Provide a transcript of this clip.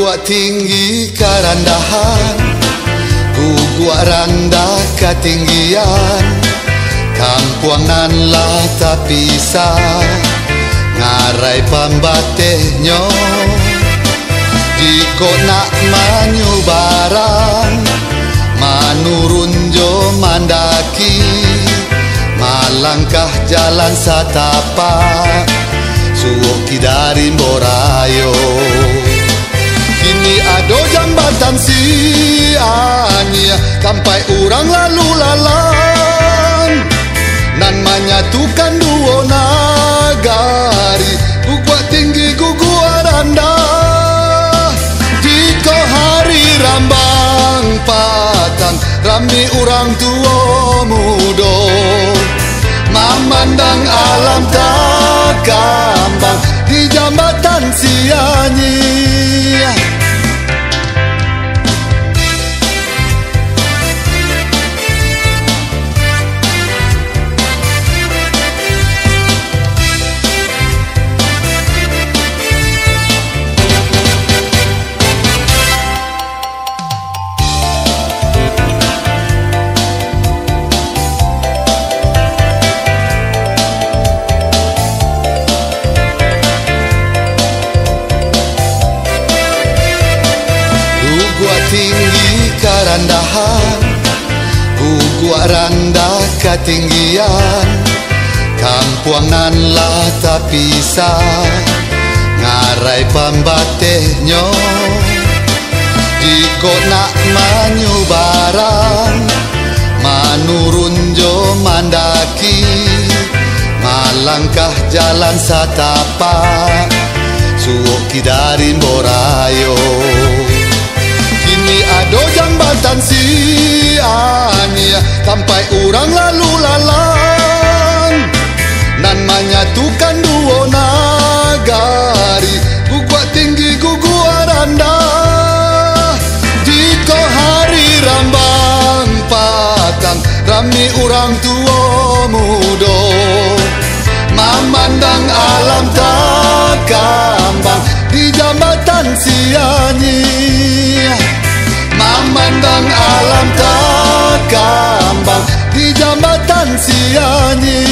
Guguk tinggi kerendahan, guguk rendah ketinggian. Kampuang nan lah tak pisah, ngarai pambatehnya. Jika nak manyu barang, manurun jo mandaki, malangkah jalan satapak, suoki dari Borayo. Kini ada jambatan sianya, sampai orang lalu lalang, nan menyatukan dua nagari, guguk tinggi guguk rendah. Jika hari rambang patang, rami orang tua muda, memandang alam tak gampang di jambatan sianyi. Tinggi kerendahan, guguk rendah ketinggian. Kampuang nan lah tak pisah, ngarai pambatehnya. Jika nak manyu barang, manurun jo mandaki, malangkah jalan satapak, suoki dari Borayo. Kini ada jambatan siania, sampai orang lalu lalang, nan menyatukan dua nagari, guguk tinggi guguk rendah. Jika hari rambang patang, rami orang tua muda, memandang alam tak gampang di jambatan sianyi. Memandang alam tak gampang di jambatan sianyi.